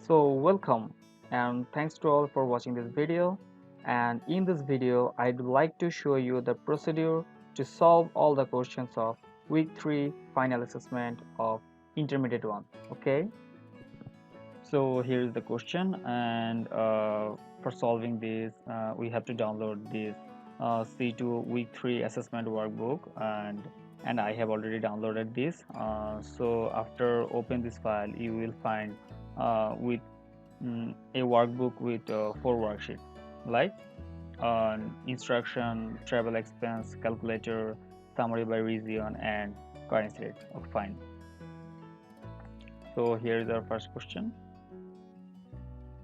So welcome and thanks to all for watching this video, and in this video I'd like to show you the procedure to solve all the questions of week 3 final assessment of intermediate 1. Okay, so here is the question, and for solving this we have to download this C2 week 3 assessment workbook, and I have already downloaded this. So after open this file you will find with a workbook with 4 worksheets like instruction, travel expense, calculator, summary by region, and currency rate. Okay, fine. So here is our first question.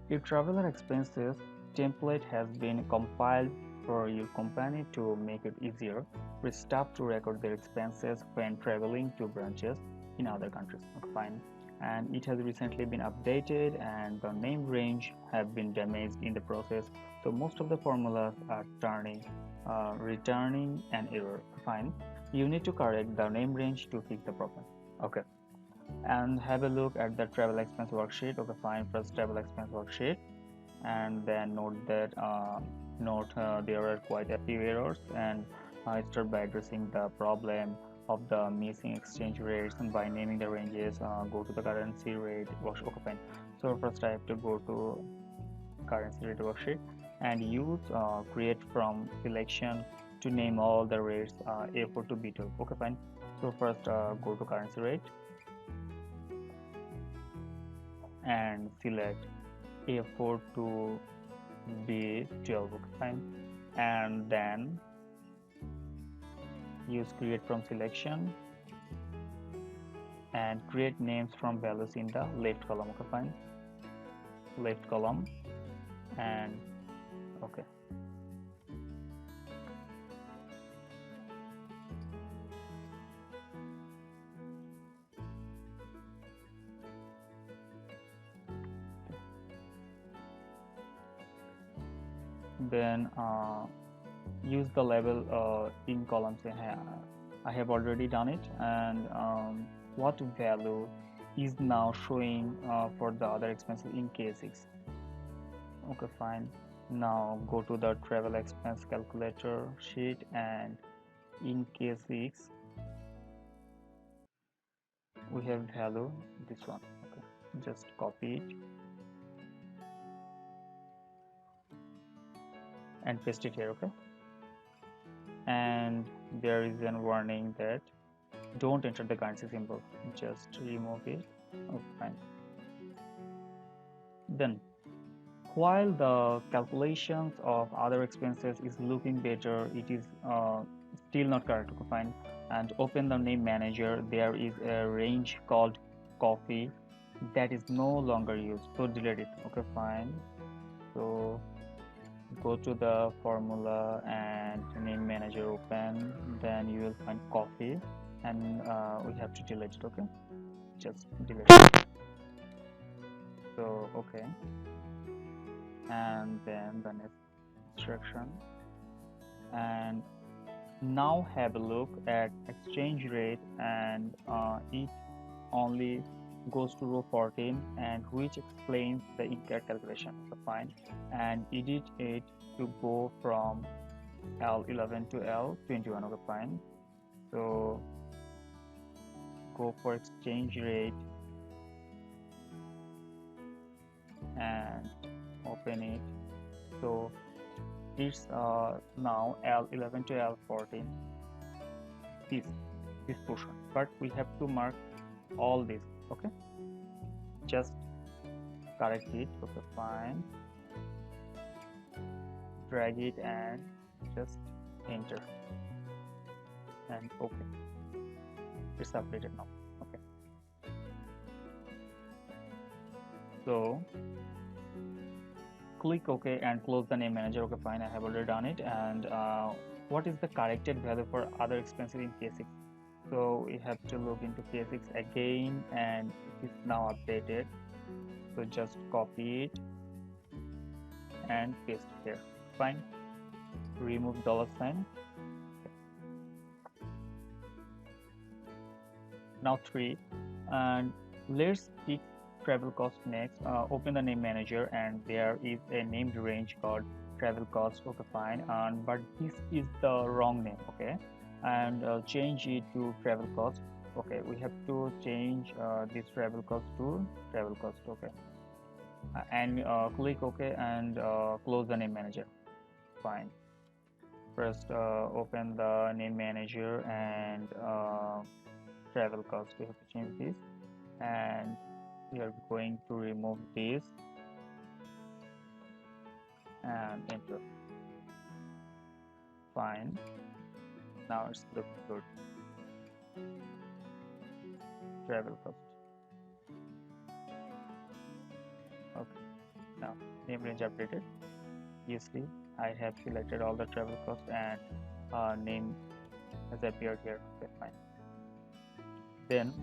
Your traveler expenses template has been compiled for your company to make it easier for staff to record their expenses when traveling to branches in other countries. Okay, fine. And it has recently been updated, and the name range have been damaged in the process, so most of the formulas are returning an error. Fine. You need to correct the name range to fix the problem. Okay, and have a look at the travel expense worksheet. Okay, fine. First travel expense worksheet, and then note there are quite a few errors, and start by addressing the problem of the missing exchange rates and by naming the ranges. Go to the currency rate worksheet. Okay, fine. So first I have to go to currency rate worksheet and use create from selection to name all the rates A4 to B12. Okay, fine. So first go to currency rate and select A4 to B12. Okay, fine. And then use create from selection and create names from values in the left column. Okay, fine. Left column, and okay. Then use the label in columns. I have already done it, and what value is now showing for the other expenses in K6. Okay, fine. Now go to the travel expense calculator sheet, and in K6 we have value this one. Okay, just copy it and paste it here. Okay, and there is a warning that don't enter the currency symbol, just remove it. Okay, fine. Then while the calculations of other expenses is looking better, it is still not correct. Okay, fine. And open the name manager. There is a range called coffee that is no longer used, so delete it. Okay, fine. So go to the formula and name manager, open, then you will find coffee, and we have to delete it. Okay, just delete it. So okay, and then the next instruction, and now have a look at exchange rate, and it only goes to row 14, and which explains the entire calculation. So fine, and edit it to go from L11 to L21. Okay, fine. So go for exchange rate and open it. So it's now L11 to L14, this portion, but we have to mark all this. Okay, just correct it. Okay, fine. Drag it and just enter, and okay, it's updated now. Okay, so click OK and close the name manager. Okay, fine, I have already done it. And what is the corrected value for other expenses in K6? So we have to look into K6 again, and it is now updated. So just copy it and paste it here. Fine. Remove $sign. Now 3, and let's pick travel cost next. Open the name manager, and there is a named range called travel cost. Okay, fine. And but this is the wrong name. Okay, and change it to travel cost. Okay, we have to change this travel cost to travel cost. Okay, and click OK and close the name manager. Fine. First, open the name manager and travel cost. We have to change this, and we are going to remove this and enter. Fine. Now it's looking good. Travel cost. Okay. Now name range updated. You see, I have selected all the travel cost and name has appeared here. Okay, fine. Then,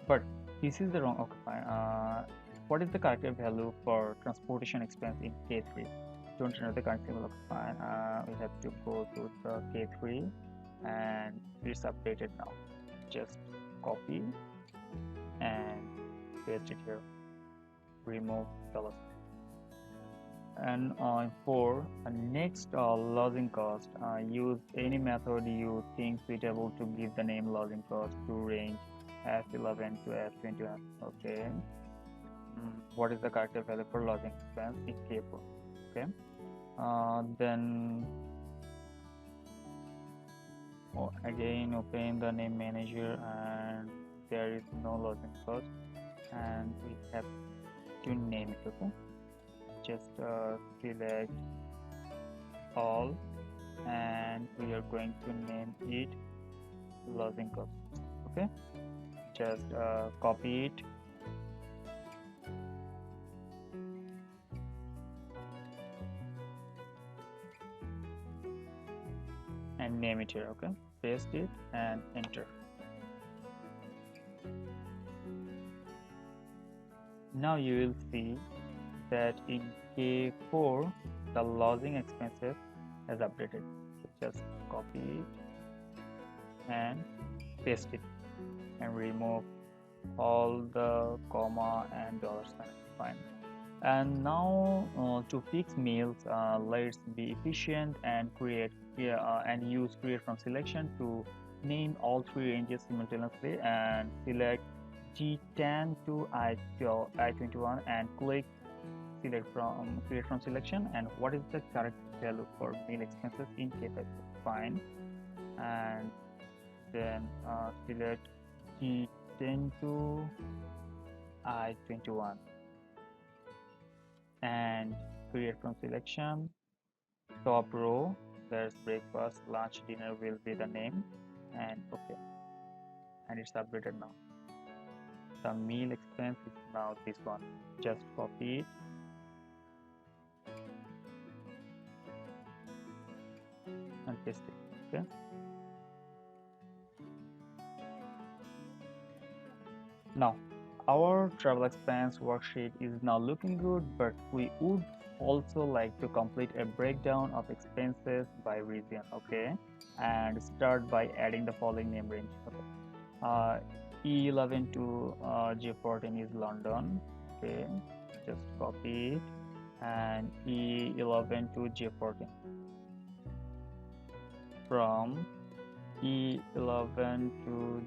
but this is the wrong. Okay, fine. What is the corrected value for transportation expense in K3? Don't know the current symbol. Okay, fine. We have to go to the K3 and it's updated now. Just copy and paste it here. Remove the last. And for next lodging cost, use any method you think suitable to give the name lodging cost to range F11 to F21. Okay. What is the correct value for lodging expense in K4? Okay. Then again open the name manager, and there is no lodging cost, and we have to name it. Okay. Just select all, and we are going to name it lodging cost. Okay, just copy it and name it here. Okay, paste it and enter. Now you will see that in K4 the lodging expenses has updated. So just copy it and paste it and remove all the comma and dollar sign. Fine. And now to fix meals, let's be efficient and create and use create from selection to name all three ranges simultaneously, and select G10 to I21 and click select from create from selection. And what is the correct value for meal expenses in K5? Fine. And then select G10 to I21 and create from selection. Top row, there's breakfast, lunch, dinner will be the name, and okay, and it's updated now. The meal expense is now this one. Just copy it and paste it. Okay. Now our travel expense worksheet is now looking good, but we would also like to complete a breakdown of expenses by region. Okay, and start by adding the following name range. Okay. E11 to J14 is London. Okay, just copy it, and E11 to J14. From E11 to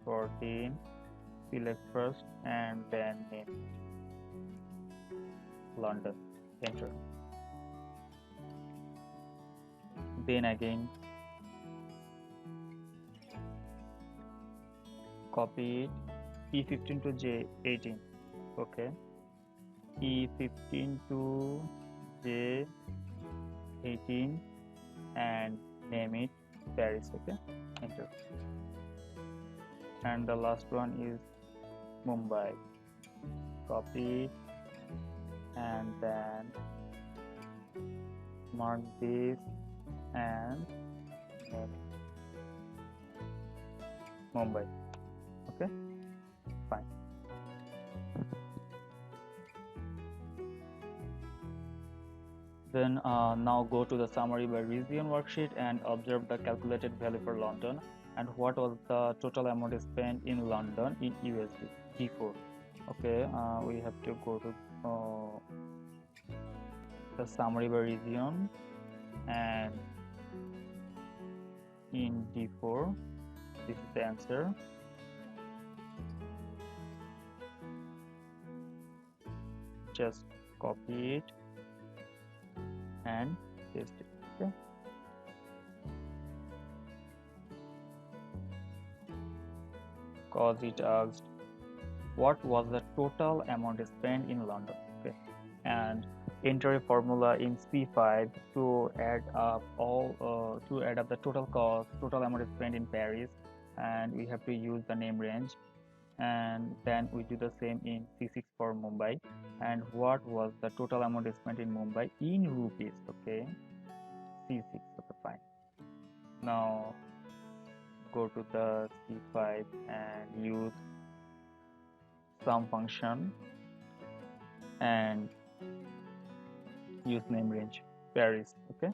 J14, select first and then name London. Enter. Then again copy it, E15 to J18. Okay, E15 to J18 and name it Paris. Okay, enter. And the last one is Mumbai. Copy it and then mark this and name it Mumbai. Okay, fine. Then now go to the summary by region worksheet and observe the calculated value for London, And what was the total amount spent in London in USD? D4. Okay, we have to go to the summary by region, and in D4 this is the answer. Just copy it and paste it. Okay, cause it asked what was the total amount spent in London. Okay, and enter a formula in C5 to add up the total cost, total amount spent in Paris, and we have to use the name range. And then we do the same in C6 for Mumbai. And what was the total amount spent in Mumbai in rupees? Okay, C6. Okay, fine. Now go to the C5 and use sum function and use name range Paris. Okay,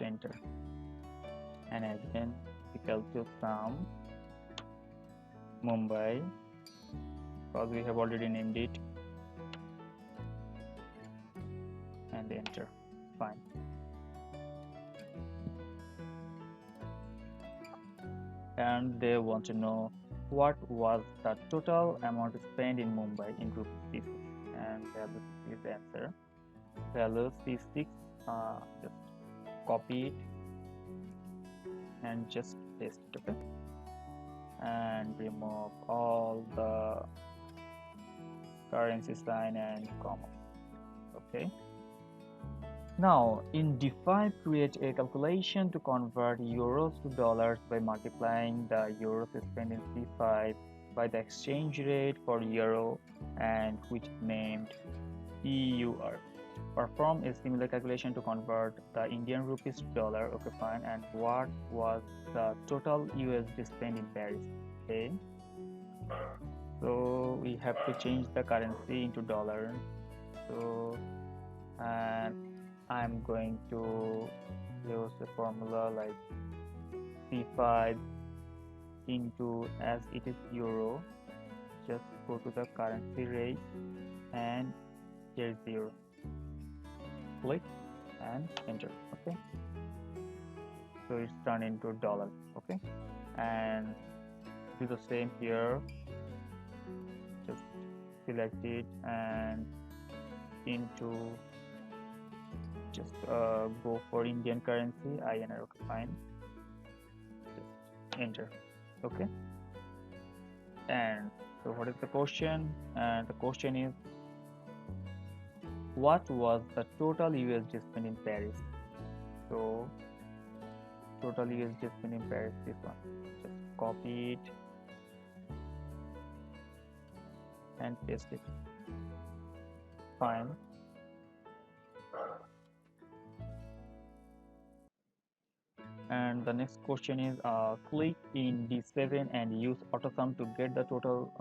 enter, and again equal to sum Mumbai, because we have already named it, and enter. Fine. And they want to know what was the total amount spent in Mumbai in rupees, and value is the answer. Value C6, just copy it and just paste it. Okay, and remove all the currency sign and comma. Okay, now in D5 create a calculation to convert euros to dollars by multiplying the euros spent in C5 by the exchange rate for euro and which is named EUR. Perform a similar calculation to convert the Indian rupees to dollar. Okay, fine. And what was the total USD spent in Paris? Okay, so we have to change the currency into dollar. So, and I'm going to use the formula like C5 into, as it is euro, just go to the currency rate and here is euro. Click and enter. Okay, so it's turned into dollar. Okay, and do the same here. Just select it and into, just go for Indian currency INR. Okay, fine. Just enter. Okay, and so what is the question? And the question is, what was the total USD spent in Paris? So total USD spent in Paris, this one. Just copy it and paste it. Fine. And the next question is, click in D7 and use AutoSum to get the total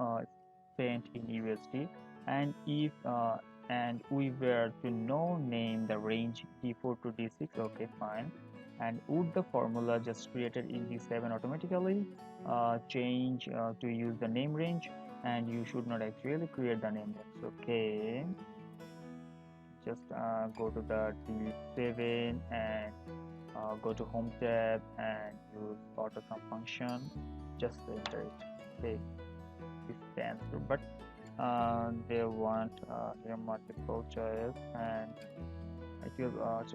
spent in USD. And if and we were to know name the range D4 to D6. Okay, fine. And would the formula just created in D7 automatically change to use the name range? And you should not actually create the name range. Okay, just go to the D7 and go to home tab and use AutoSum function. Just enter it. Okay, this is the answer, but they want here multiple choice, and it will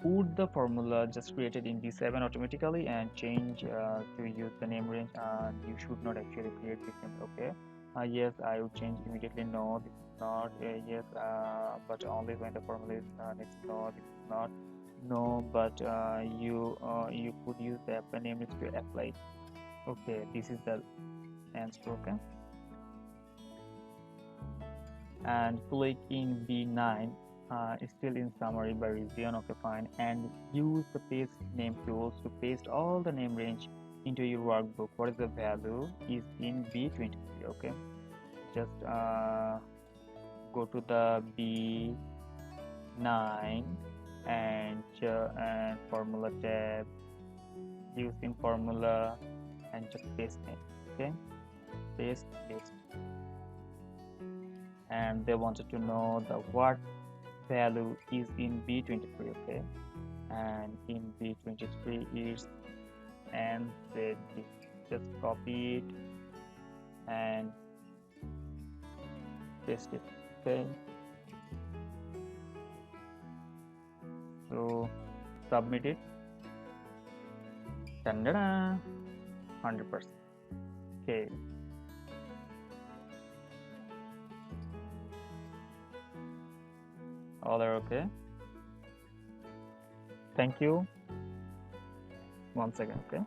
put the formula just created in D7 automatically and change to use the name range, and you should not actually create this name. Okay, yes, I will change immediately. No, this is not. Yes, but only when the formula is it's not. This is not. No, but you could use the apply name range to apply. Okay, this is the answer. Okay, and click in B9, still in summary by region. Okay, fine, and use the paste name tools to paste all the name range into your workbook. What is the value is in B23. Okay, just go to the B 9 and formula tab, using formula, and just paste it. Okay, paste. And they wanted to know the what value is in B23. Okay, and in B23 is NZD. Just copy it and paste it. Okay, so submit it. Ta-da! 100%. Okay, all are okay. Thank you. Once again. Okay.